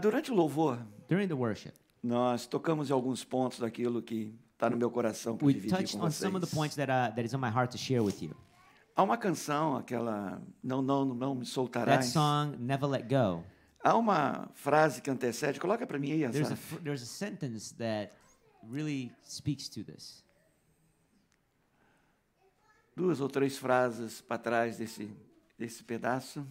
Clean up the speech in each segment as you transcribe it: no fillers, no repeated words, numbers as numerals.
Durante o louvor, During the worship, nós tocamos em alguns pontos daquilo que está no meu coração para we dividir touched com on some of the vocês. points that is on my heart to share with you. Há uma canção, aquela Não me That soltarás. song, Never Let Go. Há uma frase que antecede, coloca para mim aí, There's essa. there's a sentence that really speaks to this. 2 ou 3 frases para trás desse pedaço.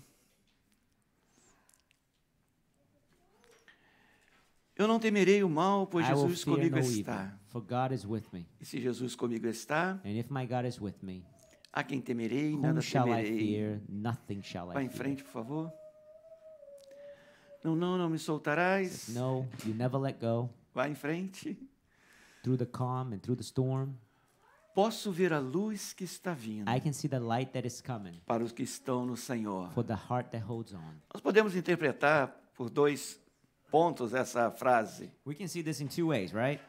Eu não temerei o mal, pois I will Jesus fear comigo no evil, está. for God is with me. E se Jesus comigo está, And if my God is with me, a quem temerei, whom nada shall I temerei. fear? Nothing shall Vá I em fear. frente, por favor. Não me soltarás. No, you never let go. Vá em frente. Through the calm and through the storm, Posso ver a luz que está vindo I can see the light that is coming para os que estão no Senhor. for the heart that holds on. Nós podemos interpretar por 2 pontos essa frase. We can see this in 2 ways, right?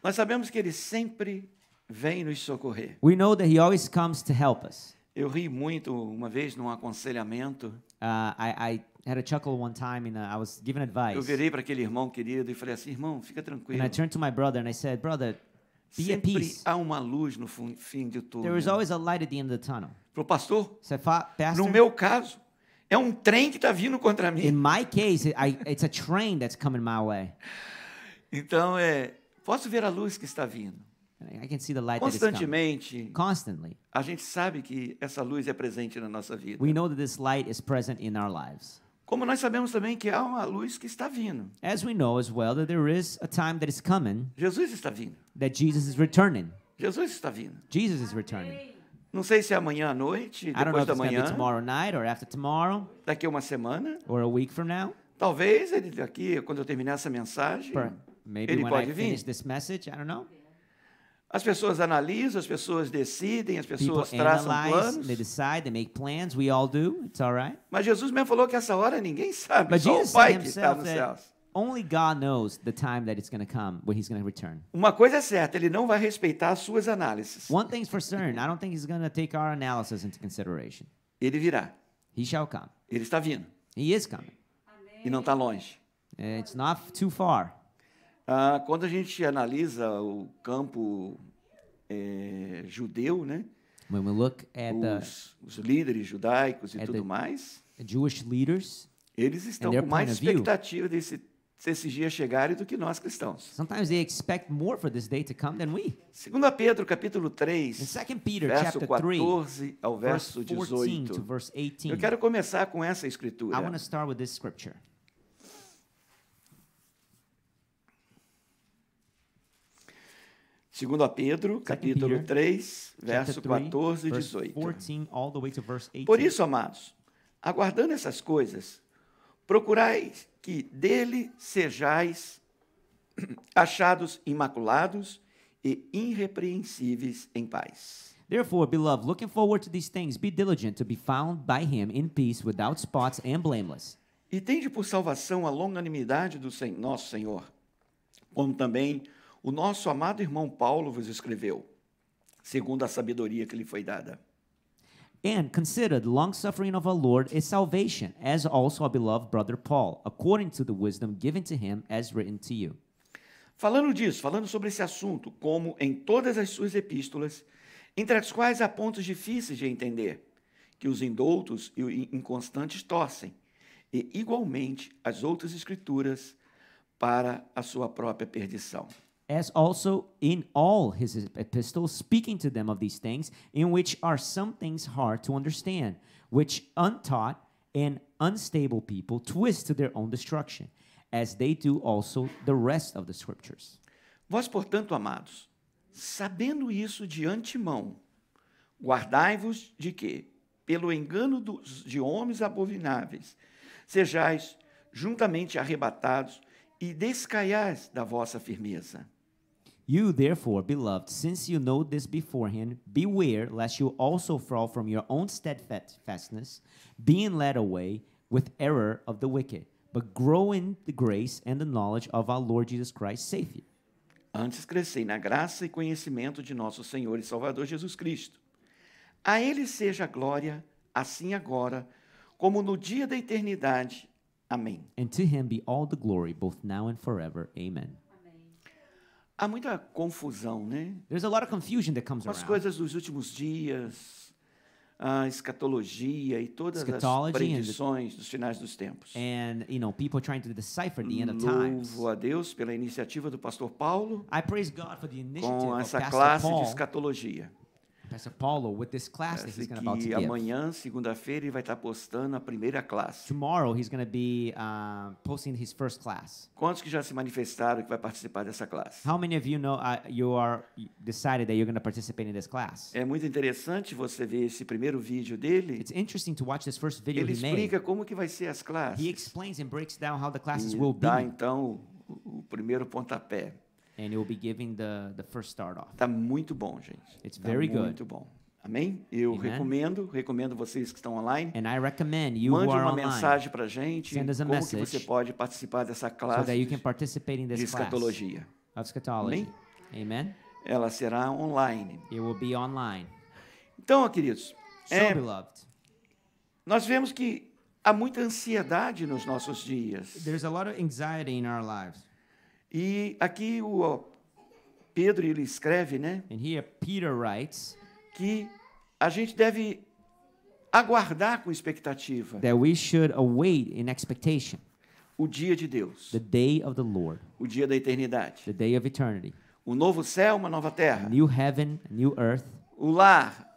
Nós sabemos que Ele sempre vem nos socorrer. We know that He always comes to help us. Eu ri muito uma vez num aconselhamento. I had a chuckle one time, and I was giving advice. Eu virei para aquele irmão querido e falei assim, irmão, fica tranquilo. And I turned to my brother and I said, brother, be at Sempre peace. há uma luz no fim de tudo. There is always a light at the end of the tunnel. Pro pastor, So, Pastor, no meu caso, é um trem que está vindo contra in mim. my case, it's a train that's coming my way. Então, posso ver a luz que está vindo. I can see the light that is coming. Constantemente, Constantly, a gente sabe que essa luz é presente na nossa vida. we know that this light is present in our lives. Como nós sabemos também que há uma luz que está vindo. As we know as well that there is a time that is coming Jesus está vindo. that Jesus is returning. Jesus está vindo. Jesus is returning. Não sei se é amanhã à noite, I don't know depois if da it's going to be manhã, tomorrow night or after tomorrow daqui a uma semana. or a week from now. Talvez ele daqui, quando eu terminar essa mensagem, Maybe ele when I pode finish vir. this message, I don't know. As pessoas analisam, as pessoas decidem, as People pessoas traçam analyze, planos. they decide, they make plans. We all do. It's all right. Mas Jesus mesmo falou que essa hora ninguém sabe, But só Jesus o Pai said que está himself nos that céus. only God knows the time that it's going to come when He's going to return. Uma coisa é certa, ele não vai respeitar as suas análises. One thing's for certain, I don't think He's going to take our analysis into consideration. Ele virá, He shall come. ele está vindo He is coming. e não está longe. It's not too far. Quando a gente analisa o campo judeu, né? When we look at Os líderes judaicos e at tudo the- mais, the Jewish leaders, eles estão their com mais point of view. expectativa desses dias chegarem do que nós cristãos. sometimes they expect more for this day to come than we. 2 Pedro, capítulo In 3, 2 Peter verso chapter 3, 14 ao verse verso 14 to 18. verse 18, Eu quero começar com essa I escritura. want to start with this scripture. 2 Pedro, capítulo Peter, 3, verso Chapter 3, 14 e verse 18. 14 all the way to verse 18. Por isso, amados, aguardando essas coisas, procurai que dele sejais achados imaculados e irrepreensíveis em paz. Therefore, beloved, looking forward to these things, be diligent to be found by him in peace, without spots and blameless. E tende por salvação a longanimidade do nosso Senhor, como também o nosso amado irmão Paulo vos escreveu, segundo a sabedoria que lhe foi dada. And consider the long-suffering of our Lord is salvation, as also our beloved brother Paul, according to the wisdom given to him, as written to you. Falando sobre esse assunto, como em todas as suas epístolas, entre as quais há pontos difíceis de entender, que os indoutos e inconstantes torcem, e igualmente as outras escrituras para a sua própria perdição. As also in all his epistles, speaking to them of these things, in which are some things hard to understand, which untaught and unstable people twist to their own destruction, as they do also the rest of the scriptures. Vós, portanto, amados, sabendo isso de antemão, guardai-vos de que, pelo engano de homens abomináveis, sejais juntamente arrebatados e descaiais da vossa firmeza. You, therefore, beloved, since you know this beforehand, beware lest you also fall from your own steadfastness, being led away with error of the wicked, but grow in the grace and the knowledge of our Lord Jesus Christ, Savior. Antes crescei na graça e conhecimento de nosso Senhor e Salvador Jesus Cristo. A Ele seja a glória, assim agora, como no dia da eternidade. Amém. And to him be all the glory, both now and forever. Amen. Há muita confusão, né? There's a lot of confusion that comes Com as around. coisas dos últimos dias, a escatologia e todas as Eschatology predições dos finais dos tempos. And, people trying to decipher the end of times. Louvo a Deus pela iniciativa do pastor Paulo I praise God for the initiative com of essa Pastor classe de Paul, escatologia. Pastor Paulo, with this class that Parece he's about to que give. amanhã, segunda-feira, ele vai estar postando a primeira classe. Tomorrow he's going to be posting his first class. Quantos que já se manifestaram que vai participar dessa classe? How many of you know you are decided that you're going to participate in this class? É muito interessante você ver esse primeiro vídeo dele. It's interesting to watch this first video Ele he made. explica como que vai ser as He classes. explains and breaks down how the classes E will be, dá então o primeiro pontapé. and he will be giving the first start off. Tá muito bom, gente. It's Tá very good. muito bom. Amém? Eu Amen. recomendo vocês que estão online. And I recommend you who Mande are uma online mensagem para a gente Send us a como que message você pode participar dessa so classe that you can participate in de this class escatologia. of eschatology. Amen. Ela será online. It will be online. Então, queridos, So, beloved, nós vemos que há muita ansiedade nos nossos dias. there's a lot of anxiety in our lives. E aqui o Pedro ele escreve, né, And here Peter writes que a gente deve aguardar com expectativa that we should await in expectation o dia de Deus, the day of the Lord, o dia da eternidade. the day of eternity. O novo céu, uma nova A terra. new heaven, a new earth, O lar,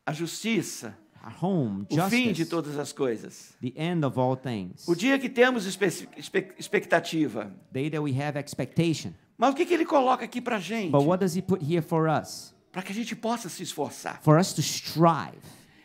a justiça, a home, o fim de justice, todas as coisas. the end of all things. O dia que temos expectativa. Day that we have expectation. Mas o que ele coloca aqui para a gente? But what does he put here for us? Para que a gente possa se esforçar. For us to strive.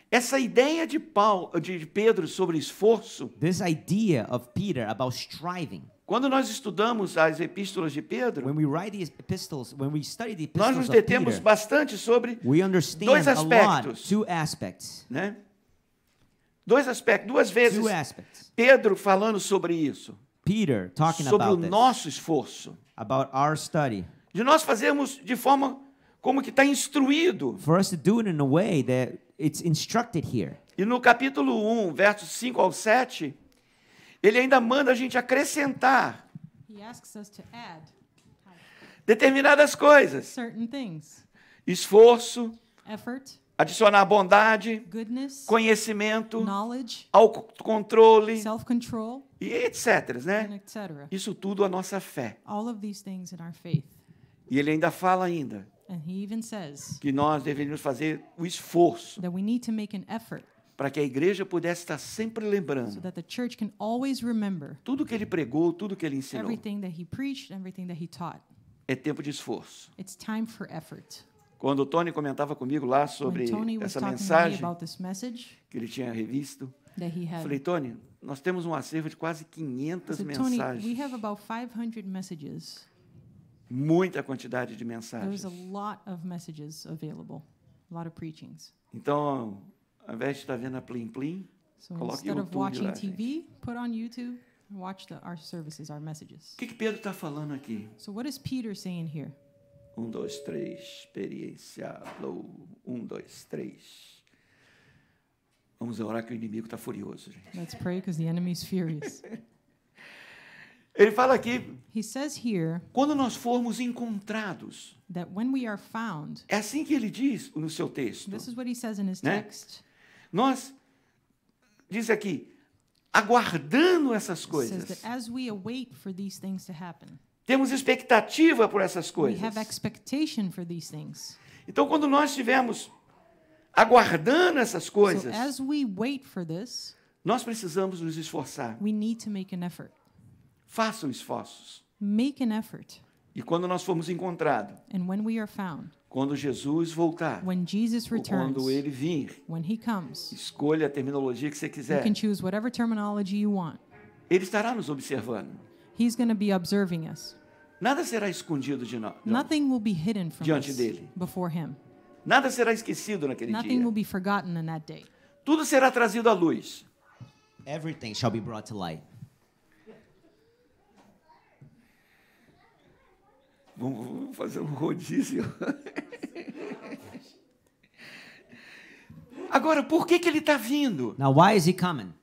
Essa ideia de Pedro sobre esforço, This idea of Peter about striving. quando nós estudamos as epístolas de Pedro, When we write these epistles, when we study the nós epistles nos of detemos Peter, bastante sobre, we understand dois a lot, aspectos. two aspects. né? Dois aspectos, duas vezes Two aspects. Pedro falando sobre isso, Peter talking sobre o about this, nosso esforço, about our study. de nós fazermos de forma como que está instruído. For us to do it in a way that it's instructed here. E no capítulo 1, versos 5 ao 7, ele ainda manda a gente acrescentar He asks us to add determinadas coisas. certain things. Esforço, Effort, adicionar bondade, goodness, conhecimento, knowledge, autocontrole self-control, e etc, and né? etc. Isso tudo a nossa fé. All of these things in our faith. E ele ainda fala ainda And he even says que nós deveríamos fazer o esforço that we need to make an effort para que a igreja pudesse estar sempre so lembrando that the church can always remember tudo que ele pregou, tudo que ele ensinou. everything that he preached, everything that he taught. É tempo de esforço. It's time for effort. Quando o Tony comentava comigo lá sobre When Tony was essa talking to me mensagem about this message que ele tinha revisto, that he eu had, falei, Tony, nós temos um acervo de quase I 500 said, Tony, we mensagens. have about 500 messages. Muita quantidade de There's mensagens. a lot of messages available, a lot of preachings. Então, ao invés de estar vendo a Plim Plim, So Coloque instead of YouTube watching lá, TV, put on YouTube and watch our services, our messages. o que Pedro está falando aqui? So what is Peter saying here? 1, 2, 3, experiência, flow. 1, 2, 3. Vamos orar que o inimigo está furioso, gente. Let's pray because the enemy is furious. Ele fala aqui, He says here quando nós formos encontrados, that when we are found, é assim que ele diz no seu texto. this is what he says in his Né? text. Nós, diz aqui, aguardando essas It says coisas. that as we await for these things to happen, Temos expectativa por essas we coisas. have expectation for these things. Então, quando nós estivermos aguardando essas So coisas, as we wait for this, nós precisamos nos esforçar. we need to make an effort. Façam esforços. Make an effort. E quando nós formos encontrados, And when we are found, quando Jesus voltar, when Jesus ou returns, quando ele vir, when he comes, escolha a terminologia que você you quiser, can choose whatever terminology you want. ele estará nos observando. He's going to be observing us. Nada será escondido de nós. Nothing will be hidden from Diante us dele. before him. Nada será esquecido naquele Nothing dia. will be forgotten in that day. Tudo será trazido à luz. Everything shall be brought to light. Vamos fazer um rodízio. Agora, por que ele está vindo? Now, why is he coming?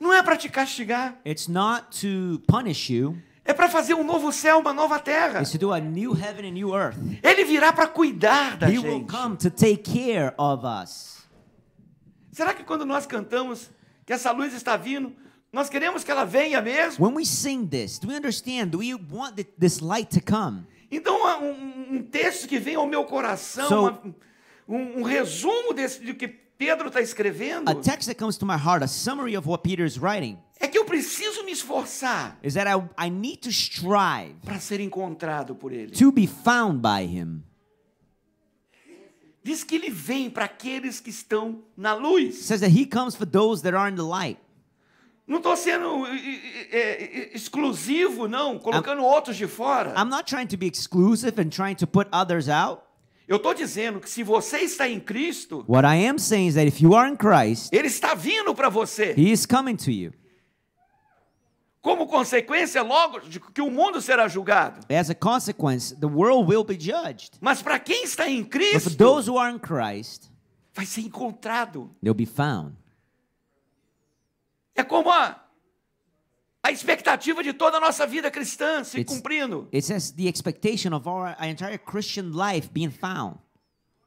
Não é para te castigar. It's not to punish you. É para fazer um novo céu, uma nova terra. It's to do a new heaven and new earth. Ele virá para cuidar da He will gente. come to take care of us. Será que quando nós cantamos que essa luz está vindo, nós queremos que ela venha mesmo? When we sing this, do we understand? Do we want this light to come? Então, um texto que vem ao meu coração, So- um resumo do que Pedro está escrevendo, A text that comes to my heart, a summary of what Peter is writing, é que eu preciso me esforçar is that I need to strive para ser encontrado por ele. to be found by him. Diz que ele vem para aqueles que estão na It luz. says that he comes for those that are in the light. Não estou sendo exclusivo, não, colocando outros de fora. I'm not trying to be exclusive and trying to put others out. Eu estou dizendo que se você está em Cristo, What I am saying is that if you are in Christ, ele está vindo para você. he is coming to you. Como consequência, logo, de que o mundo será julgado. As a consequence, the world will be judged. Mas para quem está em But for Cristo, those who are in Christ, vai ser encontrado. they'll be found. É como a expectativa de toda a nossa vida cristã se cumprindo. It says the expectation of our entire Christian life being found.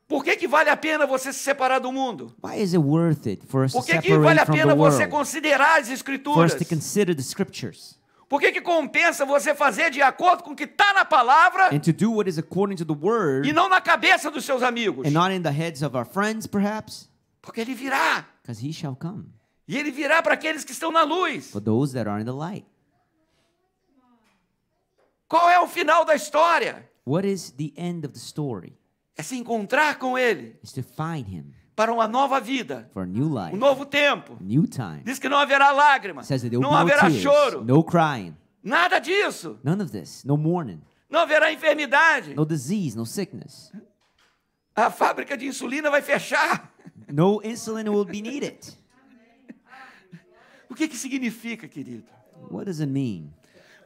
Por que vale a pena você se separar do mundo? Why is it worth it for us to Por que vale separate a from pena the você world? considerar as For escrituras? us to consider the scriptures Por que compensa você fazer de acordo com o que está na palavra and to do what is according to the word e não na cabeça dos seus amigos? and not in the heads of our friends, perhaps? Porque ele virá. Because he shall come E ele virá para aqueles que estão na luz. for those that are in the light. Qual é o final da história? What is the end of the story? É se encontrar com ele Is to find him para uma nova vida, for a new life, um novo tempo. a new time. Diz que não haverá lágrima, It says that there will não be no haverá tears, choro, no crying, nada disso. none of this, no mourning, Não haverá enfermidade. no disease, no sickness. A fábrica de insulina vai fechar. No insulin will be needed. O que significa, querido? What does it mean?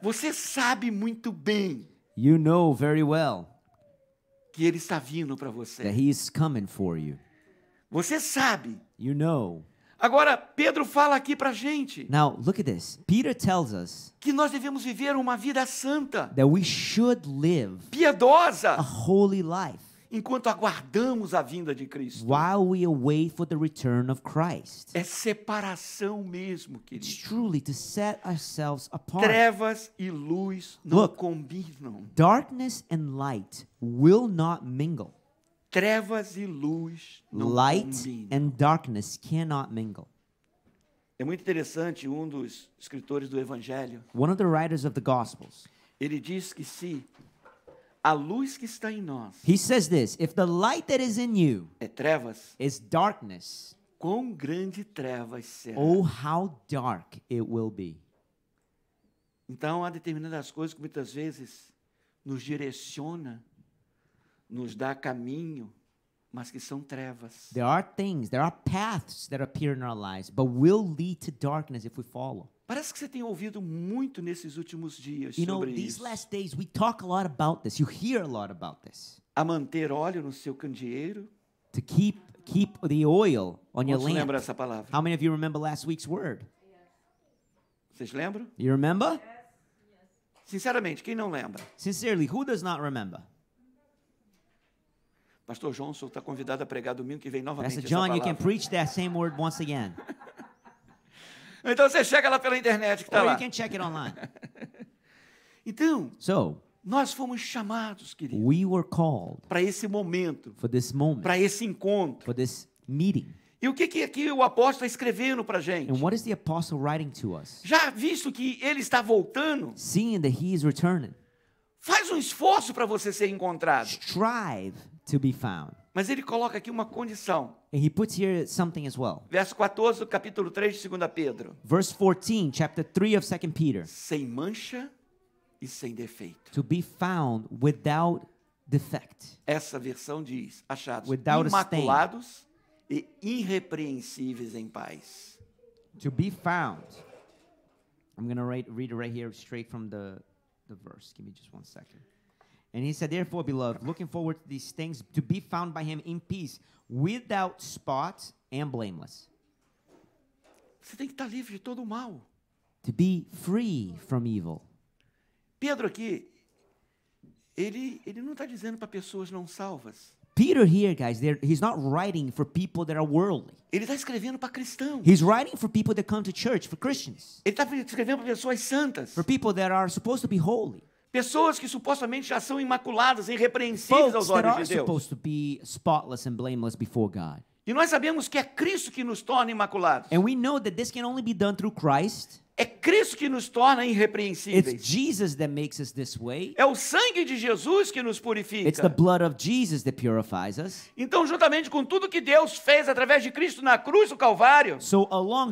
Você sabe muito bem You know very well que ele está vindo para that você. he is coming for you. Você sabe. You know. Agora, Pedro fala aqui para a gente Now, look at this. Peter tells us que nós devemos viver uma vida santa, that we should live a piedosa, holy life enquanto aguardamos a vinda de Cristo. while we await for the return of Christ. É separação mesmo, It's querido. truly to set ourselves apart. Trevas e luz não Look. combinam. Darkness and light will not mingle. Trevas e luz não Light combinam. and darkness cannot mingle. É muito interessante, um dos escritores do Evangelho, One of the writers of the Gospels, ele diz que se a luz que está em nós he says this, if the light that is in you é trevas, is darkness, quão grande trevas será. oh, how dark it will be. Então, há determinadas coisas que muitas vezes nos direciona, nos dá caminho, mas que são trevas. There are things, there are paths that appear in our lives, but will lead to darkness if we follow. Parece que você tem ouvido muito nesses últimos dias You know, sobre these isso. last days we talk a lot about this. You hear a lot about this. A manter óleo no seu candeeiro. To keep the oil on your Quantos lamp. lembram essa palavra? How many of you remember last week's word? Vocês lembram? You remember? Sinceramente, quem não lembra? Sincerely, who does not remember? Pastor Johnson está convidado a pregar domingo que vem novamente Pastor essa John, you palavra. can preach that same word once again. Então você chega lá pela internet que está Or lá. you can check it online. Então, So, nós fomos chamados, querido, we were called para esse momento, for this moment, para esse encontro. for this meeting. E o que aqui o apóstolo está escrevendo para a gente? And what is the apostle writing to us? Já visto que ele está voltando, Seeing that he is returning, faz um esforço para você ser encontrado. strive to be found. Mas ele coloca aqui uma condição. And he puts here something as well. Verso 14 do capítulo 3 de 2 Pedro. Verse 14, chapter 3 of 2 Peter. Sem mancha e sem defeito. To be found without defect. Essa versão diz, achados Without a stain. imaculados e irrepreensíveis em paz. To be found. I'm going to read it right here straight from the verse. Give me just one second. And he said, therefore, beloved, looking forward to these things, to be found by him in peace, without spot and blameless. Você tem que estar livre de todo o mal. to be free from evil. Pedro aqui, ele não está dizendo para pessoas não salvas. Peter here, guys, he's not writing for people that are worldly. Ele está escrevendo para cristãos. He's writing for people that come to church, for Christians, Ele está escrevendo para pessoas santas. for people that are supposed to be holy, Pessoas que supostamente já são imaculadas, irrepreensíveis aos folks that olhos are de Deus. supposed to be spotless and blameless before God. E nós sabemos que é Cristo que nos torna imaculados. And we know that this can only be done through Christ. É Cristo que nos torna It's irrepreensíveis. Jesus that makes us this way. É o sangue de Jesus que nos It's the purifica. blood of Jesus that purifies us. Então, juntamente com tudo que Deus fez através de Cristo na cruz do Calvário, So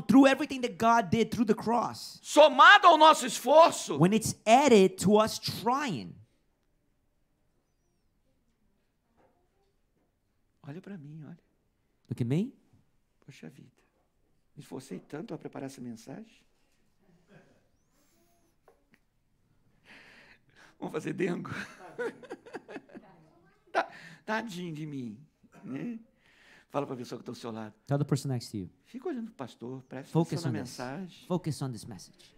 through everything that God did through the cross, somado ao nosso esforço, when it's added to us trying, olha para mim, olha. look at me. Poxa vida. Me esforcei tanto a preparar essa mensagem. Vamos fazer dengo? Tadinho de mim. Né? Fala para a pessoa que está ao seu lado. Tell the person next to you. Fica olhando para o pastor, presta Focus atenção na on this. mensagem. Focus on this message.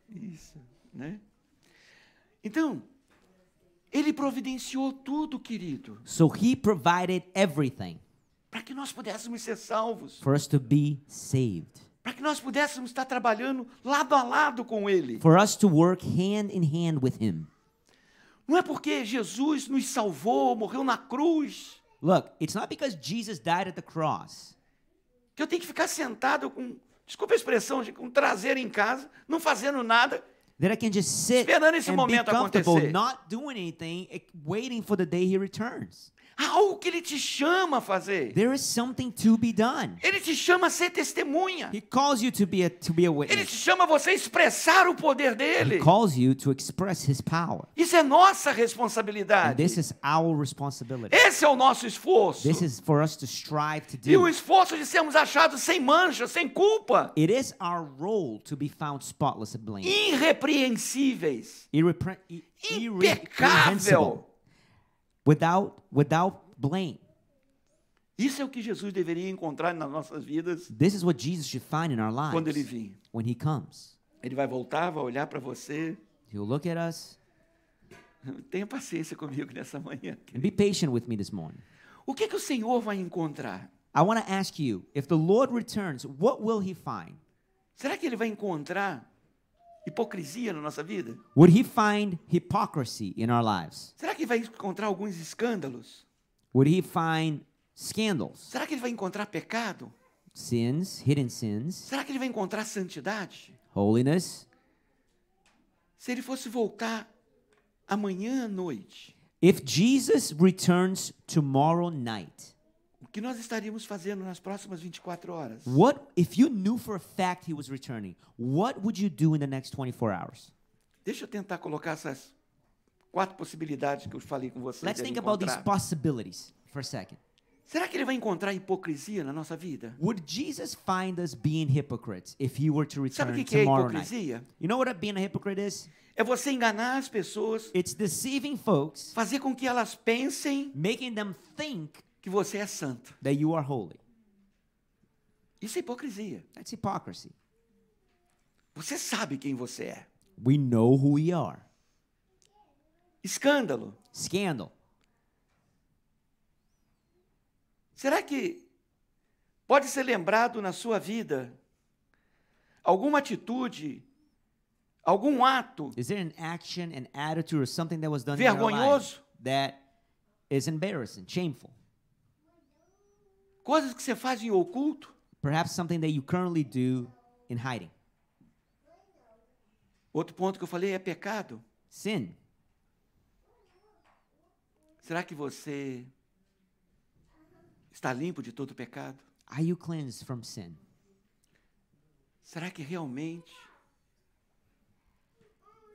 Isso, né? Então, ele providenciou tudo, querido, So he provided everything para que nós pudéssemos ser salvos, for us to be saved, para que nós pudéssemos estar trabalhando lado a lado com ele. for us to work hand in hand with him. Não é porque Jesus nos salvou, morreu na cruz, Look, it's not because Jesus died at the cross que eu tenho que ficar sentado com, desculpa a expressão, com traseiro em casa, não fazendo nada, that I can just sit esperando esse and be momento comfortable, acontecer. not doing anything, waiting for the day he returns. Há algo que ele te chama a fazer. There is something to be done. Ele te chama a ser testemunha. He calls you to be a Ele witness. te chama a você expressar o poder dele. He calls you to express his power. Isso é nossa And responsabilidade. this is our responsibility. Esse é o nosso esforço. This is for us to strive to E o do. esforço de sermos achados sem mancha, sem culpa, It is our role to be found spotless and blameless. irrepreensíveis, Irreprehensible. impecável. Without blame. Isso é o que Jesus deveria encontrar nas nossas vidas This is what Jesus should find in our quando ele lives vir. when he comes. Ele vai voltar, vai olhar para você. He'll look at us Tenha paciência comigo nessa manhã. and be patient with me this morning. O que o Senhor vai encontrar? I want to ask you, if the Lord returns, what will he find? Será que ele vai encontrar hipocrisia na nossa vida? Would he find hypocrisy in our lives? Será que vai encontrar alguns escândalos? Would he find scandals, Será que ele vai encontrar pecado? sins, hidden sins, Será que ele vai encontrar santidade? holiness? Se ele fosse voltar amanhã à noite, If Jesus returns tomorrow night, o que nós estaríamos fazendo nas próximas 24 horas? what if you knew for a fact he was returning? What would you do in the next 24 hours? Deixa eu tentar colocar essas 4 possibilidades que eu falei com vocês. Let's dele think about these encontrar. possibilities for a second. Será que ele vai encontrar hipocrisia na nossa vida? Would Jesus find us being hypocrites if he were to Sabe o return que é tomorrow night? hipocrisia? You know what being a hypocrite is? É você enganar as pessoas, It's deceiving folks, fazer com que elas pensem making them think que você é santo. that you are holy. Isso é hipocrisia. That's hypocrisy. Você sabe quem você é. We know who we are. Escândalo. Scandal. Será que pode ser lembrado na sua vida alguma atitude, algum ato Is there an action, an attitude, or something that was done in your life vergonhoso, that is embarrassing, shameful? coisas que você faz em oculto? Perhaps something that you currently do in hiding. Outro ponto que eu falei é pecado. Sin. Será que você está limpo de todo pecado? Are you cleansed from sin? Será que realmente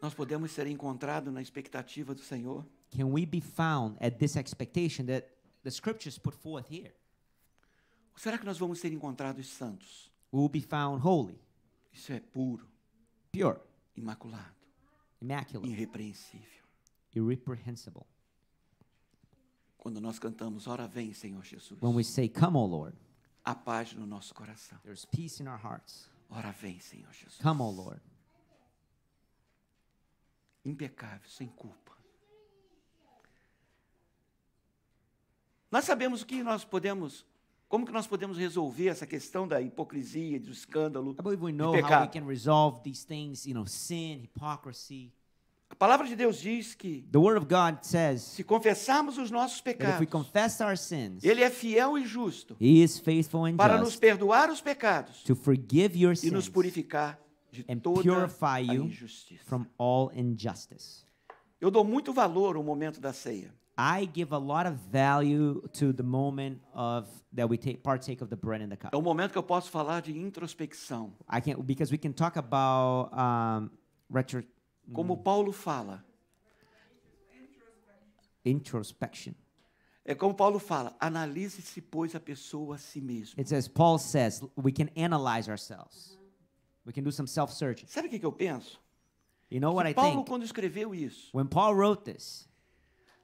nós podemos ser encontrados na expectativa do Senhor? Can we be found at this expectation that the scriptures put forth here? Ou será que nós vamos ser encontrados santos? We will be found holy, Isso é puro, pure, imaculado, immaculate, irrepreensível. irreprehensible. Quando nós cantamos, ora vem, Senhor Jesus, When we say, "Come, O Lord," a paz no nosso coração. there's peace in our hearts. Ora vem, Senhor Jesus. Come, O Lord. Impecável, sem culpa. Nós sabemos como que nós podemos resolver essa questão da hipocrisia, do escândalo, I believe we de know how we pecado. can resolve these things, sin, hypocrisy. A palavra de Deus diz que The Word of God says se confessarmos os nossos that if pecados, we confess our sins, Ele é fiel e justo He is faithful and para nos just perdoar os pecados to forgive your e nos sins purificar de and toda purify a you injustiça. from all injustice. Eu dou muito valor ao momento da ceia. I give a lot of value to the moment that we partake of the bread and the cup. É um momento que eu posso falar de introspecção. Because we can talk about Como Paulo fala. introspection. É como Paulo fala, analise-se, pois, a pessoa a si mesma. It says, Paul says, we can analyze ourselves. We can do some self-searching. Sabe o que eu penso? You know what I Paulo, think? quando escreveu isso, When Paul wrote this,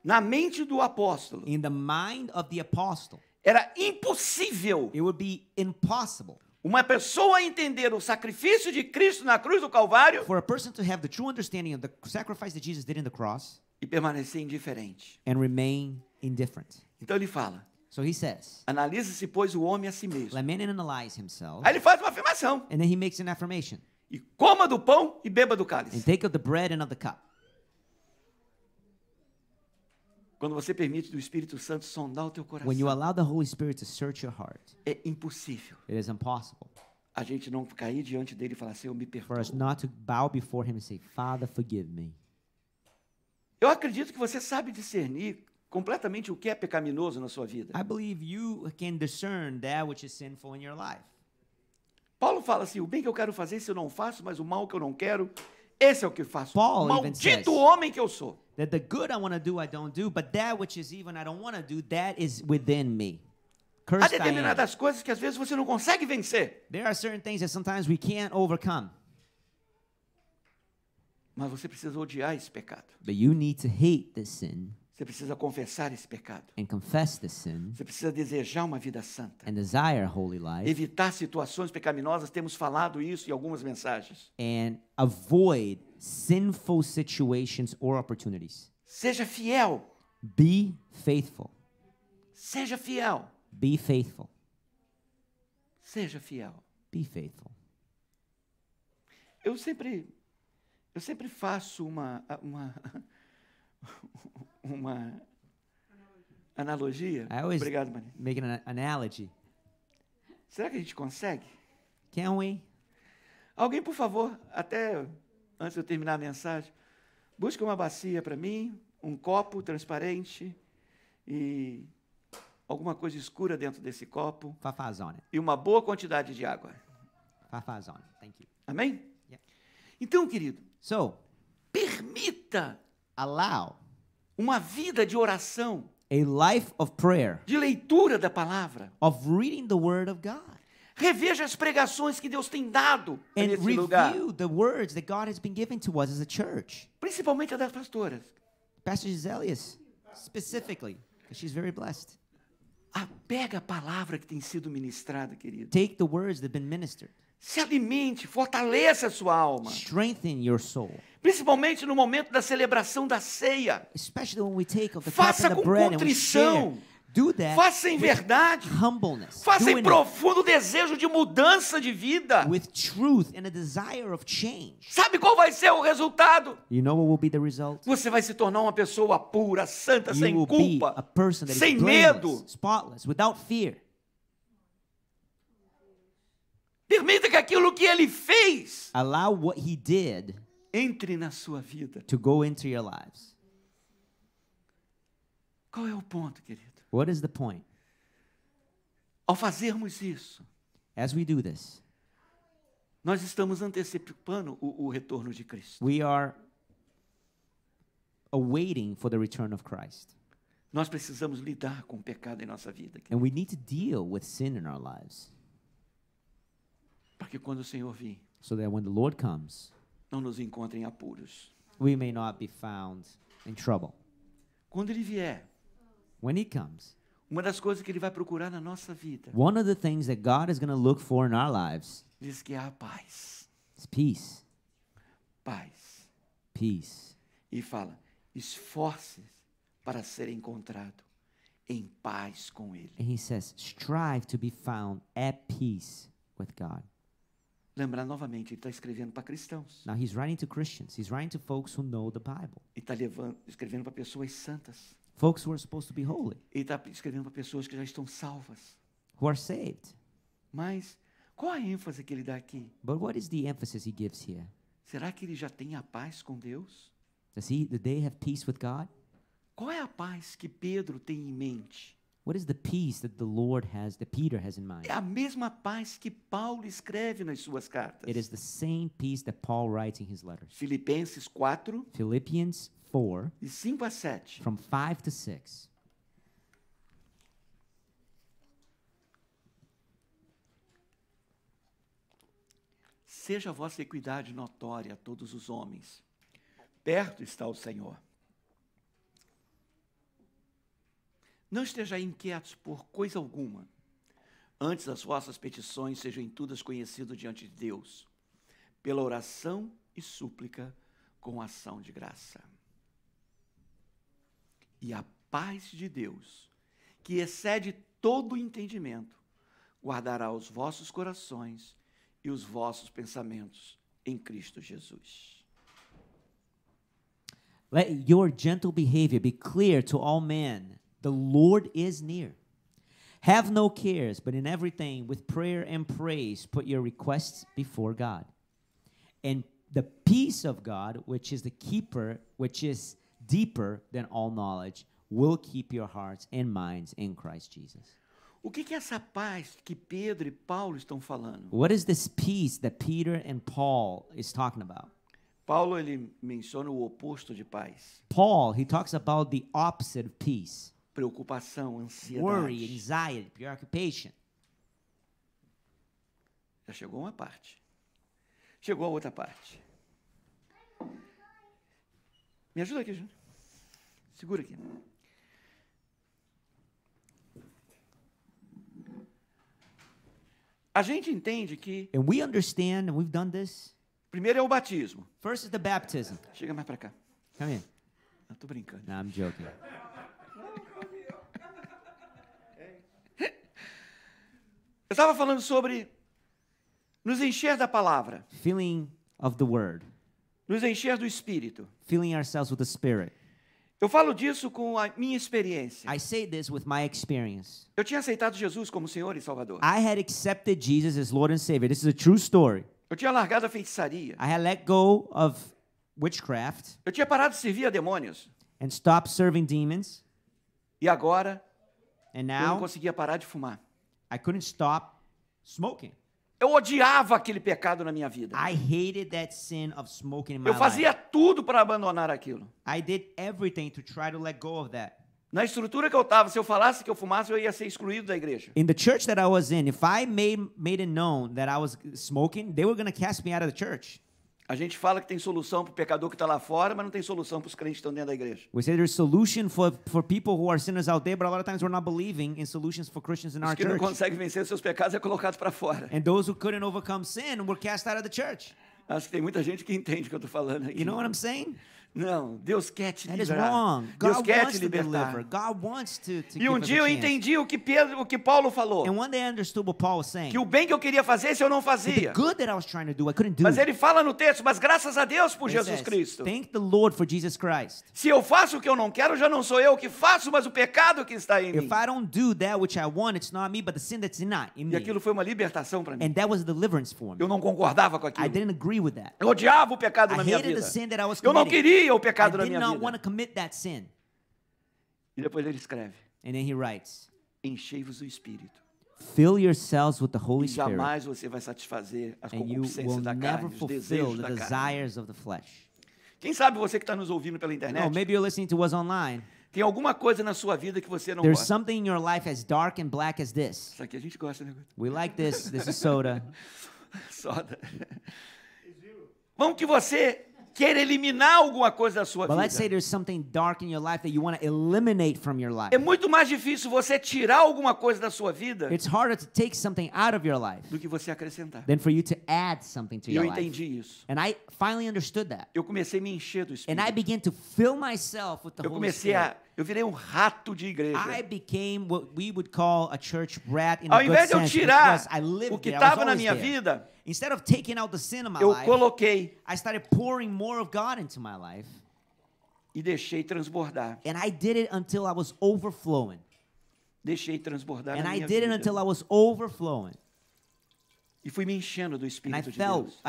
na mente do apóstolo, in the mind of the apostle, era impossível it would be impossible uma pessoa entender o sacrifício de Cristo na cruz do Calvário for a person to have the true understanding of the sacrifice that Jesus did in the cross e permanecer indiferente. and remain indifferent. Então ele fala, So he says, analise-se, pois, o homem a si mesmo. let man analyze himself, Aí ele faz uma afirmação, and then he makes an affirmation. e coma do pão e beba do And cálice. take of the bread and of the cup. Quando você permite do Espírito Santo sondar o teu coração, When you allow the Holy Spirit to search your heart, é impossível it is impossible a gente não cair diante dele e falar assim, eu me for us perdoo. not to bow before him and say, Father, forgive me. Eu acredito que você sabe discernir completamente o que é pecaminoso na sua vida. I believe you can discern that which is sinful in your life. Paulo fala assim, o bem que eu quero fazer, isso eu não faço, mas o mal que eu não quero, esse é o que faço. Paul even Maldito says- homem que eu sou. That the good I want to do, I don't do, but that which is evil I don't want to do, that is within me. Há Cursed I am. determinadas coisas que às vezes você não consegue vencer, There are certain things that sometimes we can't overcome, mas você precisa odiar esse pecado. but you need to hate this sin Você precisa confessar esse pecado. and confess this sin Você precisa desejar uma vida santa. and desire holy life Evitar situações pecaminosas, temos falado isso em algumas mensagens. and avoid sinful situations or opportunities. Seja fiel. Be faithful. Seja fiel. Be faithful. Seja fiel. Be faithful. Eu sempre faço uma analogia. I always Obrigado, Maria. make an analogy. Será que a gente consegue? Can we? Alguém, por favor, até antes de eu terminar a mensagem, busque uma bacia para mim, um copo transparente e alguma coisa escura dentro desse copo Fafaz on it. e uma boa quantidade de água. Fafaz on it. Thank you. Amém? Yeah. Então, querido, So, permita allow uma vida de oração, a life of prayer, de leitura da palavra. of reading the Word of God, Reveja as pregações que Deus tem dado and nesse lugar, review the words that God has been giving to us as a church. principalmente a das pastoras. Pastor Giselius, specifically, because she's very blessed. Pega a palavra que tem sido ministrada, querido. Take the words that have been ministered. Se alimente, fortaleça a sua alma. Strengthen your soul, Principalmente no momento da celebração da ceia. especially when we take of the Faça cup and the com bread and we share. contrição. Do that Faça em with verdade. humbleness. Faça Do em it profundo desejo de mudança de vida. with truth and a desire of change. Sabe qual vai ser o resultado? You know what will be the result? Você vai se tornar uma pessoa pura, santa, You sem will be a culpa, person that is sem blameless, medo. spotless, without fear. Permita que aquilo que ele fez Allow what he did entre na sua vida. to go into your lives. Qual é o ponto, querido? What is the point? Ao fazermos isso, As we do this, nós estamos antecipando o retorno de Cristo. we are awaiting for the return of Christ. Nós precisamos lidar com o pecado em nossa vida, querido, And we need to deal with sin in our lives para que quando o Senhor vir, so that when the Lord comes, não nos encontre em apuros. we may not be found in trouble. Quando ele vier, When he comes, uma das coisas que ele vai procurar na nossa vida one of the things that God is going to look for in our lives diz que há paz. It's peace. Paz. Peace. E fala, esforce para ser encontrado em paz com Ele. And he says, strive to be found at peace with God. Lembrar novamente, ele está escrevendo para cristãos. Now he's writing to Christians. He's writing to folks who know the Bible. Ele está escrevendo para pessoas santas. Folks who are supposed to be holy, Ele está escrevendo para pessoas que já estão salvas. who are saved. Mas qual a ênfase que ele dá aqui? But what is the emphasis he gives here? Será que ele já tem a paz com Deus? Do they have peace with God? Qual é a paz que Pedro tem em mente? What is the peace that the Lord has, that Peter has in mind? É a mesma paz que Paulo escreve nas suas cartas. It is the same peace that Paul writes in his letters. Filipenses 4, Philippians 4, de 5 a 7. from 5 to 6. Seja a vossa equidade notória a todos os homens. Perto está o Senhor. Não estejais inquietos por coisa alguma. Antes as vossas petições sejam em todas conhecidas diante de Deus, pela oração e súplica com ação de graça. E a paz de Deus, que excede todo o entendimento, guardará os vossos corações e os vossos pensamentos em Cristo Jesus. Let your gentle behavior be clear to all men. The Lord is near. Have no cares, but in everything, with prayer and praise, put your requests before God. And the peace of God, which is the keeper, which is deeper than all knowledge, will keep your hearts and minds in Christ Jesus. O que é essa paz que Pedro e Paulo estão falando? What is this peace that Peter and Paul is talking about? Paulo, ele menciona o oposto de paz. Paul, he talks about the opposite of peace. Preocupação, ansiedade. Worry, anxiety, preoccupation. Já chegou uma parte. Chegou a outra parte. Me ajuda aqui, Júnior. Segura aqui. A gente entende que And we understand, and we've done this. primeiro é o batismo. First is the baptism. Chega mais para cá. Come here. Não, tô brincando. No, I'm joking. Eu estava falando sobre nos encher da palavra, Feeling of the word. nos encher do Espírito. Filling ourselves with the Spirit. Eu falo disso com a minha experiência. I say this with my experience. Eu tinha aceitado Jesus como Senhor e Salvador. I had accepted Jesus as Lord and Savior. This is a true story. Eu tinha largado a feitiçaria. I had let go of witchcraft Eu tinha parado de servir a demônios. and stopped serving demons. E agora, And eu não now conseguia parar de fumar. I couldn't stop smoking. Eu odiava aquele pecado na minha vida. I hated that sin of smoking in my Eu fazia life. tudo para abandonar aquilo. I did everything to try to let go of that. Na estrutura que eu estava, se eu falasse que eu fumasse, eu ia ser excluído da igreja. In the church that I was in, if I made it known that I was smoking, they were going to cast me out of the church. A gente fala que tem solução para o pecador que está lá fora, mas não tem solução para os crentes que estão dentro da igreja. We say there's solution for people who are sinners out there, but a lot of times we're not believing in solutions for Christians in Os our que não church. conseguem vencer os seus pecados é colocado para fora. And those who couldn't overcome sin were cast out of the church. Acho que tem muita gente que entende o que eu estou falando aqui. You know what I'm saying? Não, Deus quer te That is libertar. wrong. Deus God quer wants te to libertar. deliver. God wants to E give um us dia eu a chance. entendi o que Paulo falou. And one day I understood what Paul was saying. Que o bem que eu queria fazer, esse eu não The fazia. good that I was trying to do, I couldn't do. Mas ele fala no texto, mas graças a Deus por It Jesus says, Cristo. Thank the Lord for Jesus Christ. Se eu faço o que eu não quero, já não sou eu que faço, mas o pecado que está em mim. If I don't do that which I want, it's not me, but the sin that's in E me. aquilo foi uma libertação para mim. And that was a deliverance for me. Eu não concordava com I aquilo. didn't agree with that. Eu odiava o pecado I na minha hated vida. the sin that I was Eu não committing. queria o I pecado na did minha not want to vida. commit that sin. E depois ele escreve: And then he writes, enchei-vos do Espírito. fill yourselves with the Holy E Spirit, jamais você vai satisfazer as and you will concupiscências da never carne, os fulfill desejos the da carne. desires of the flesh. Quem sabe você que está nos ouvindo pela internet, No, maybe you're listening to us online. tem alguma coisa na sua vida que você não There's gosta. something in your life as dark and black as this. Isso aqui a gente gosta, né? We like this. This is soda. Soda. Vamos que você queira eliminar alguma coisa da sua But let's say vida. there's something dark in your life that you want to eliminate from your life. É muito mais difícil você tirar alguma coisa da sua vida It's harder to take something out of your life do que você acrescentar. than for you to add something to E eu your life. entendi isso. And I finally understood that. Eu comecei a me encher do And I Espírito. began to fill myself with the Eu Holy comecei Spirit. eu virei um rato de I igreja. became what we would call a church rat in Ao a good invés de eu sense tirar because I lived o que there. I was estava na always minha there. vida, Instead of taking out the sin in my eu life, coloquei I started pouring more of God into my life. e deixei transbordar. And I did it until I was overflowing. Deixei transbordar And na I minha did it vida. until I was overflowing. E fui me enchendo do And I Espírito de felt, Deus.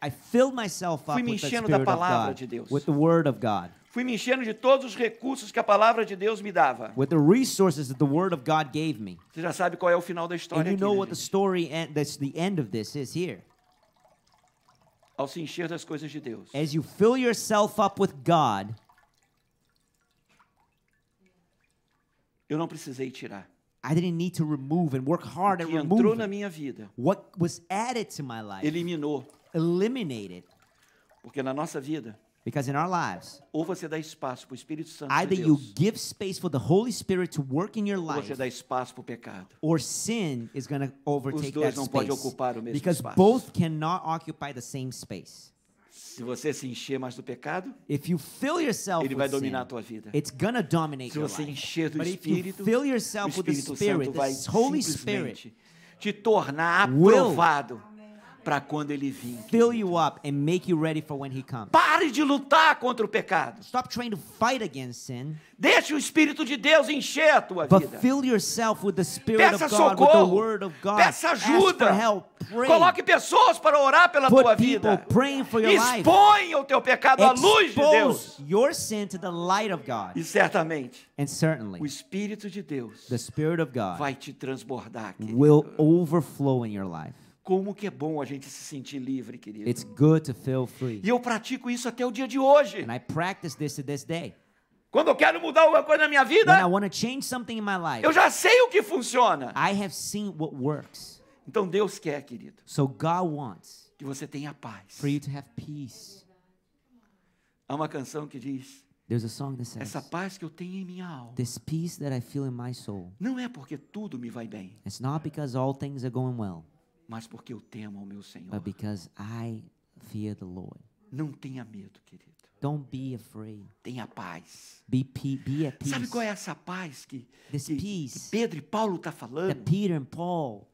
I filled myself up Fui me with the enchendo da Spirit of palavra God, de Deus. with the Word of God, Fui me enchendo de todos os recursos que a palavra de Deus me dava. with the resources that the Word of God gave me. Você já sabe qual é o final da And história you aqui, know né, what the gente? story and that's the end of this is here. Ao se encher das coisas de Deus. As you fill yourself up with God, Eu não precisei tirar. I didn't need to remove and work hard O at que entrou na removing. minha vida, What was added to my life, eliminou. eliminated. Porque na nossa vida, Because in our lives, ou você dá espaço para o Espírito Santo de either you Deus, give space for the Holy Spirit to work in your ou você life, dá espaço para o pecado. or sin is going to overtake dois that não podem space. ocupar o mesmo Because espaço. both cannot occupy the same space. Se você se encher mais do pecado, If you fill yourself ele vai with dominar a sin, tua vida. it's going to dominate Se your você life. encher do But if you Espírito, fill o yourself with the Espírito Spirit, Santo vai the Holy Spirit simplesmente te tornar will aprovado para quando ele vir. fill you up and make you ready for when He comes. Pare de lutar contra o pecado. Stop trying to fight against sin, Deixe o Espírito de Deus encher a tua but vida. fill yourself with the Spirit Peça of God, with the socorro. Word of God. Peça Ask ajuda. for help. Pray. Coloque pessoas para orar pela tua Put people vida. praying for your life. Exponha o teu pecado à luz de Deus. Expose your sin to the light of God. E certamente, And certainly, o Espírito de Deus the Spirit of God vai te transbordar, querido. will overflow in your life. Como que é bom a gente se sentir livre, querido. It's good to feel free. E eu pratico isso até o dia de hoje. And I practice this to this day. Quando eu quero mudar alguma coisa na minha When I vida, want to change something in my life, eu já sei o que funciona. I have seen what works. Então Deus quer, querido, So God wants que você tenha paz. for you to have peace. Há uma canção que diz: There's a song that says, essa paz que eu tenho em minha alma this peace that I feel in my soul, não é porque tudo me vai bem, it's not because all things are going well, mas porque eu temo ao meu Senhor. but because I fear the Lord. Não tenha medo, querido. Don't be afraid. Tenha paz. Be at peace. Sabe qual é essa paz This que peace Pedro e Paulo estão that falando? Peter and Paul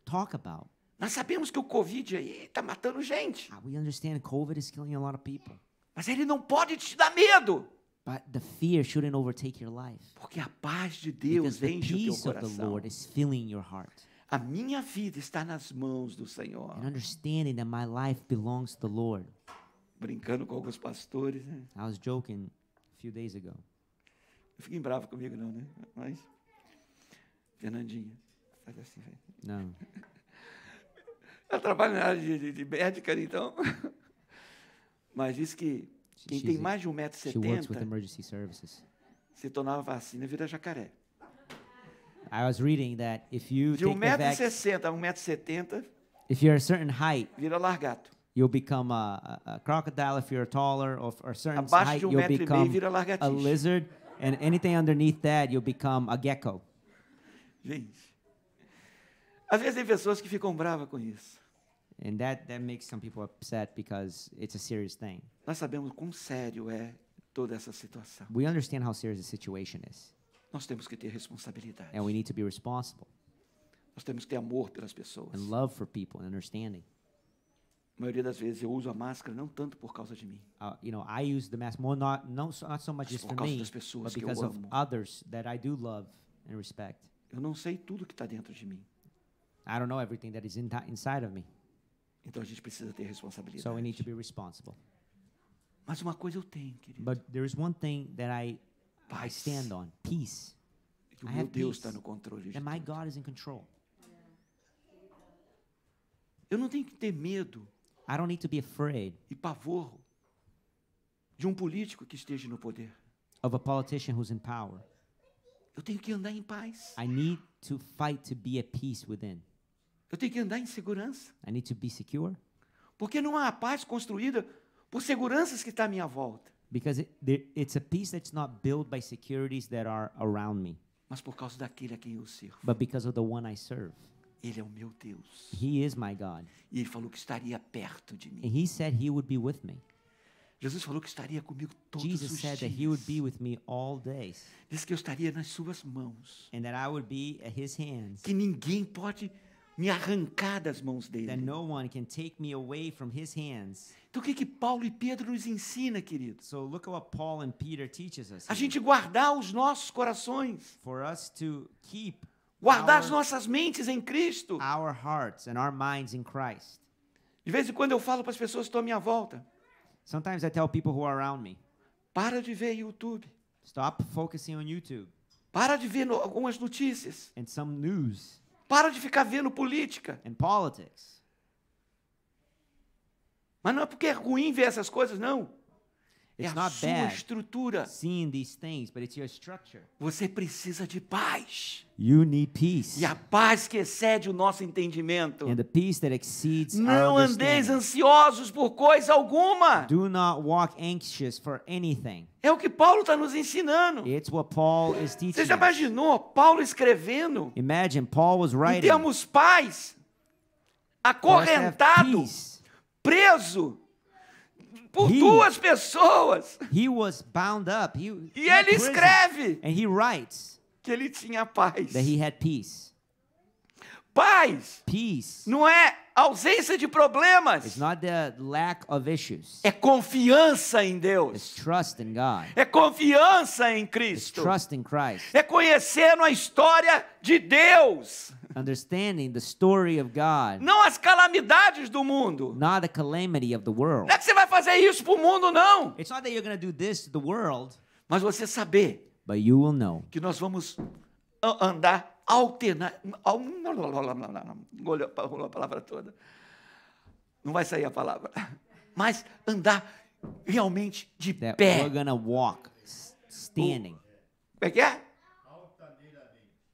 talk about. Nós sabemos que o Covid aí está matando gente, We understand COVID is killing a lot of people, mas ele não pode te dar medo, but the fear shouldn't overtake your life. porque a paz de Deus Because the enche o teu peace of the coração. Lord is filling your heart. A minha vida está nas mãos do Senhor. And understanding that my life belongs to the Lord. Brincando com alguns pastores, né? I was joking a few days ago. Não fiquem bravos comigo não, né? Mas, Fernandinha, faz assim, velho. No. Ela trabalha na área de médica, então. Mas diz que quem tem mais de She works with 1,70 m, emergency services. se tomar vacina, vira jacaré. I was reading that if you De take the vaccine, 1,60 m a 1,70 m, if you're a certain height, vira largato. you'll become a crocodile. If you're taller, or a certain Abaixo height, de 1,5 you'll m, become vira a largatixa. lizard. And anything underneath that, you'll become a gecko. Gente, às vezes tem pessoas que ficam bravas com isso. And that makes some people upset because it's a serious thing. Nós sabemos quão sério é toda essa situação. We understand how serious the situation is, Nós temos que ter responsabilidade. and we need to be responsible Nós temos que ter amor pelas pessoas. and love for people and understanding. A maioria das vezes eu uso a máscara não tanto por causa de mim, I use the mask more not so much mas just por for causa me, das pessoas but que eu because of amo. others that I do love and respect. Eu não sei tudo que está dentro de mim. I don't know everything that is inside of me, Então a gente precisa ter responsabilidade. so we need to be responsible. Mas uma coisa eu tenho, querido. But there is one thing that I Paz. stand on: peace. Que o I meu have Deus peace. está no controle de That my tudo. God is in control. Eu não tenho que ter medo I don't need to be afraid e pavor de um político que esteja no poder. of a politician who's in power. Eu tenho que andar em paz. I need to fight to be at peace within. Eu tenho que andar em segurança. I need to be secure. Porque não há paz construída por seguranças que está à minha volta, Because it's a peace that's not built by securities that are around me, mas por causa daquele a quem eu sirvo. but because of the one I serve. Ele é o meu Deus. He is my God. E ele falou que estaria perto de mim. And he said he would be with me. Jesus falou que estaria comigo todos Jesus os said that he would be dias. with me all days, Diz que eu estaria nas suas mãos. and that I would be at his hands, Que ninguém pode me arrancar das mãos that dele. no one can take me away from his hands. Então o que Paulo e Pedro nos ensina, queridos? So look at what Paul and Peter teaches us A here. gente guardar os nossos corações, For us to keep guardar as our, nossas mentes em Cristo. our hearts and our minds in Christ. De vez em quando eu falo para as pessoas que estão à minha volta, Sometimes I tell people who are around me, para de ver YouTube, stop focusing on YouTube para de ver algumas notícias, and some news para de ficar vendo política. and politics. Mas não é porque é ruim ver essas coisas, não. É It's a not sua bad estrutura. seeing these things, but it's your structure. Você precisa de paz. You need peace. E a paz que excede o nosso entendimento. And the peace that exceeds our Não andeis understanding. ansiosos por coisa alguma. Do not walk anxious for anything. É o que Paulo está nos ensinando. It's what Paul is Você teaching já us. imaginou Paulo escrevendo Imagine Paul was e writing temos paz, for us to have acorrentado, peace. preso por He- duas pessoas. He was bound up. He E in ele prison. escreve And he writes que ele tinha paz. that he had peace. Paz Peace não é ausência de is problemas, not the lack of issues. é confiança em It's Deus, trust in God. é confiança em It's Cristo, trust in Christ. é conhecendo a história de Deus, Understanding the story of God, não as calamidades do mundo. not the calamity of the world. Não é que você vai fazer isso para o mundo, não, It's not that you're going to do this to the world, mas você saber but you will know que nós vamos andar alternar. Rolou a palavra toda. Não vai sair a palavra. Mas andar realmente de that pé. we're going to walk standing. Como é que é?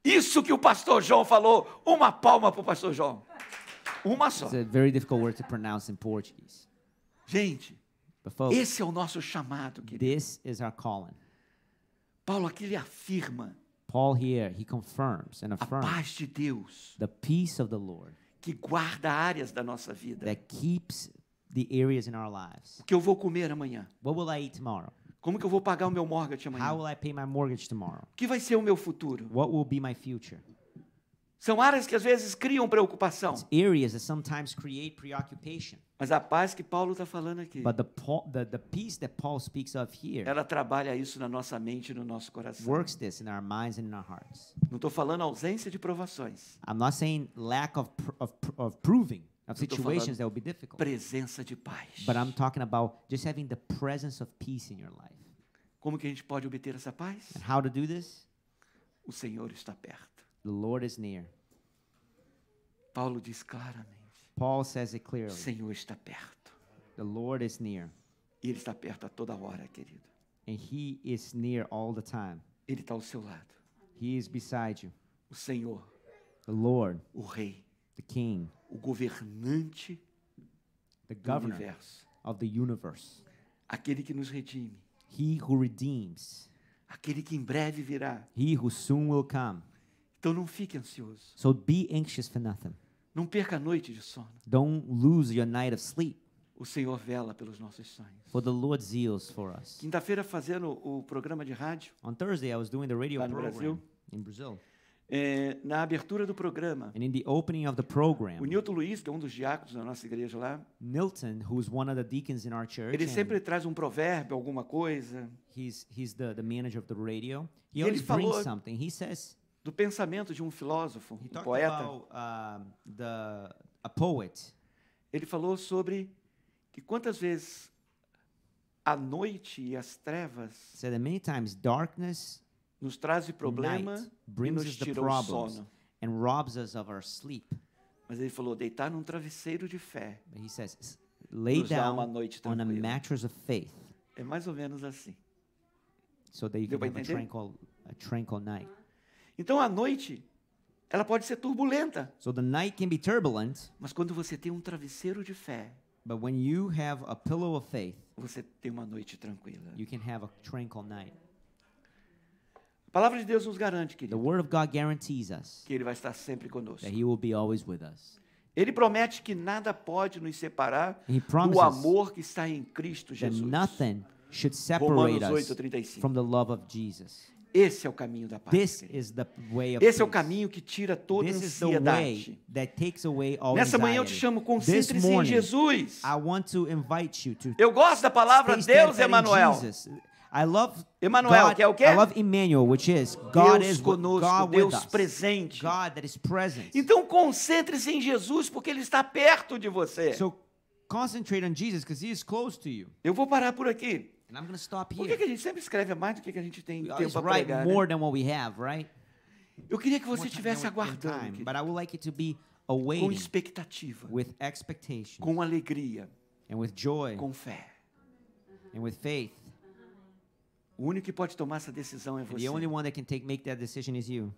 Isso que o pastor João falou. Uma palma para o pastor João. Uma só. It's a very difficult word to pronounce in Portuguese. Gente, But folks, esse é o nosso chamado, querido. this is our calling. Paulo aqui ele afirma Paul here, he confirms and a affirms paz de Deus the peace of the Lord que guarda áreas da nossa vida. that keeps the areas in our lives. O que eu vou comer amanhã? What will I eat tomorrow? Como que eu vou pagar o meu mortgage How amanhã? will I pay my mortgage tomorrow? O que vai ser o meu futuro? What will be my future? São áreas que às vezes criam preocupação. It's areas that sometimes create preoccupation. Mas a paz que Paulo está falando aqui, But the peace that Paul speaks of here ela trabalha isso na nossa mente e no nosso coração. works this in our minds and in our hearts. Não estou falando ausência de provações. I'm not saying lack of proving of Eu tô situations falando that will be difficult. Presença de paz. But I'm talking about just having the presence of peace in your life. Como que a gente pode obter essa paz? And how to do this? O Senhor está perto. The Lord is near. Paulo diz claramente, Paul says it o clearly. Senhor está perto. The Lord is near. E Ele está perto a toda hora, querido. And he is near all the time. Ele está ao seu lado. He is beside you. O Senhor, The Lord, o Rei, the King, o governante the do governor universo. of the universe. Aquele que nos redime. He who redeems. Aquele que em breve virá. He who soon will come. Então não fique ansioso. So be anxious for nothing. Não perca a noite de sono. Don't lose your night of sleep, O Senhor vela pelos nossos sonhos. for the Lord zeals for us. Quinta-feira, fazendo o programa de rádio, On Thursday, I was doing the radio Lá no program Brasil. in Brazil. na abertura do programa, And in the opening of the program, o Nilton Luiz, que é um dos diáconos da nossa igreja lá, Milton, who's one of the deacons in our church, ele and sempre traz um provérbio, alguma coisa, he's the manager of the radio. He E always ele falou- brings something. He says, do pensamento de um filósofo, he um talked poeta. about a poet. Ele falou sobre que quantas vezes a noite e as trevas Said that many times darkness, nos trazem problema night e brings nos us the tira o problems sono. and robs us of our sleep. Mas ele falou, deitar num travesseiro de fé. But he says, lay Nos dá uma down noite on a tranquila. mattress of faith, É mais ou menos assim. so that you Deu can pra have entender? a tranquil night. Então a noite, ela pode ser turbulenta, So the night can be turbulent, mas quando você tem um travesseiro de fé, but when you have a pillow of faith, você ter uma noite tranquila. you can have a tranquil night. A palavra de Deus nos garante, The querido, Word of God guarantees us que Ele vai estar sempre conosco. that He will be always with us. Ele promete que nada pode nos separar He do promises amor que está em Cristo that Jesus. nothing should Romanos separate us 8:35. from the love of Jesus. Esse é o caminho da paz. This querido. is the way of Esse é o peace. caminho que tira toda This is the ansiedade. way that takes away all Nessa manhã eu te anxiety. chamo, This concentre-se em morning, Jesus. I want to invite you to Eu gosto da palavra stay Deus steadfast in Emanuel. Jesus. I love Emanuel, God, que é o quê? I love Emmanuel, which is God Deus is conosco, God with Deus us. presente. God that is present. Então concentre-se em Jesus, porque Ele está perto de você. So concentrate on Jesus because He is close to you. Eu vou parar por aqui. And I'm going to stop Por here. que a gente sempre escreve mais do que a gente tem We tempo always para write pregar? Né? more than what we have, right? Eu queria que você More time estivesse than aguardando, time. querido, But I would like you to be com awaiting expectativa, with expectation com alegria, and with joy com fé. and with faith. O único que pode tomar essa decisão é And você. the only one that can make that decision is you.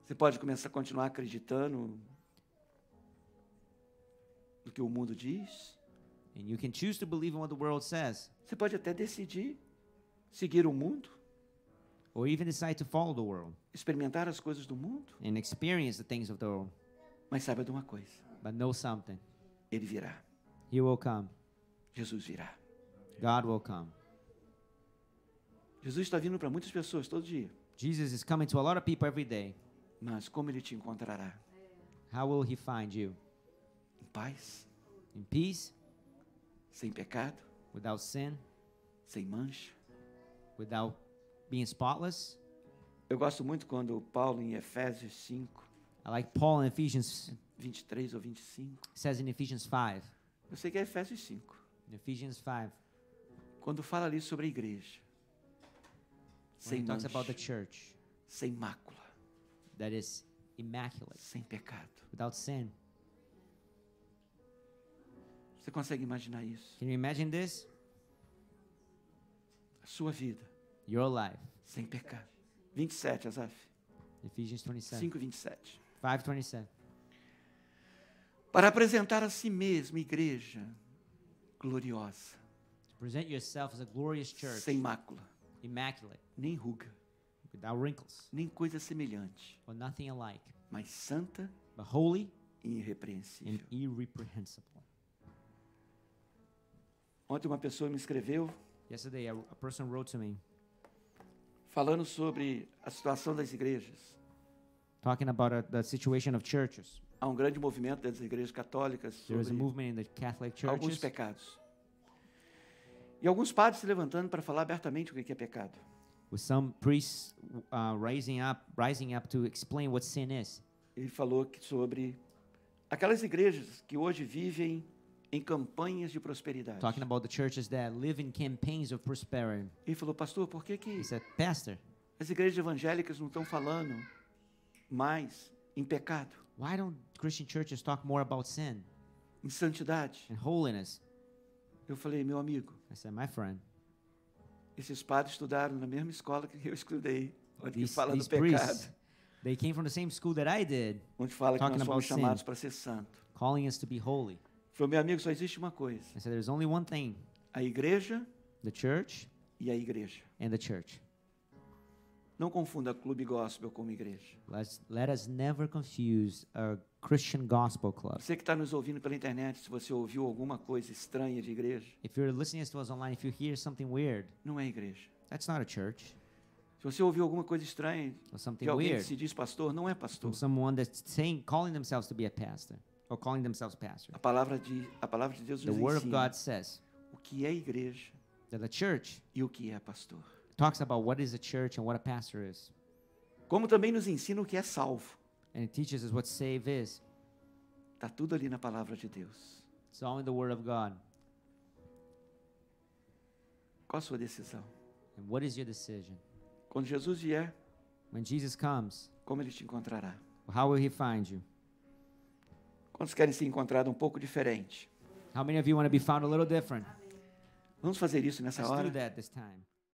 Você pode começar a continuar acreditando no que o mundo diz. And you can choose to believe in what the world says, Você pode até decidir seguir o mundo, or even decide to follow the world experimentar as coisas do mundo. and experience the things of the world. Mas saiba de uma coisa, But know something. Ele virá. He will come. Jesus virá. God will come. Jesus está vindo para muitas pessoas todo dia. Jesus is coming to a lot of people every day. Mas como Ele te encontrará? How will He find you? Em paz, In peace, sem pecado, without sin, sem mancha. without being spotless? Eu gosto muito quando Paulo, em Efésios 5, I like Paul in Ephesians, 23 ou 25, says in Ephesians 5. eu sei que é Efésios 5, In Ephesians 5, quando fala ali sobre a igreja, when sem he talks mancha, about the church sem mácula, that is immaculate, sem pecado. without sin. Você consegue imaginar isso? Can you imagine this? A sua vida, Your life. sem pecado. 27, Asaf. Ephesians 27. 5, 27. 5:27. Para apresentar a si mesmo igreja gloriosa, To present yourself as a glorious church, sem mácula, immaculate, nem ruga, without wrinkles, nem coisa semelhante, or nothing alike, mas santa but holy e and irrepreensível. irreprehensible. Ontem uma pessoa me escreveu Yesterday, a person wrote to me falando sobre a situação das igrejas. talking about the situation of churches. Há um grande movimento das igrejas católicas There is a sobre movement in the Catholic alguns churches, pecados. E alguns padres se levantando para falar abertamente o que é pecado. with some priests rising up to explain what sin is. Ele falou sobre aquelas igrejas que hoje vivem em campanhas de prosperidade. Talking about the churches that live in campaigns of prosperity. Ele falou, pastor, por que He said, Pastor, as igrejas evangélicas não estão falando mais em pecado, why don't Christian churches talk more about sin em santidade? and holiness? Eu falei, meu amigo, I said, my friend, esses padres estudaram na mesma escola que eu estudei, onde que these, fala do these pecado, priests, they came from the same school that I did, onde fala que talking nós about fomos sin. chamados para ser santo. calling us to be holy. Ele falou, meu amigo, só existe uma coisa, I said, there's only one thing, a igreja the church e a igreja. and the church. Não confunda clube gospel com igreja. Let us never confuse a Christian gospel club. Você que está nos ouvindo pela internet, se você ouviu alguma coisa estranha de igreja, If you're listening to us online, if you hear something weird, não é igreja. that's not a church. Se você ouviu alguma coisa estranha Or something de alguém que weird se diz pastor, não é pastor. from someone that's calling themselves to be a pastor or calling themselves pastor. A palavra de Deus The nos Word of ensina God says o que é igreja that the church e o que é pastor. talks about what is a church and what a pastor is. Como também nos ensina o que é salvo. And it teaches us what save is. Está tudo ali na palavra de Deus. It's all in the Word of God. Qual a sua decisão? And what is your decision? Quando Jesus vier, When Jesus comes, como ele te encontrará? how will He find you? Quantos querem ser encontrados um pouco diferente? How many of you want to be found a little different? Vamos fazer isso nessa Let's hora? do that this time.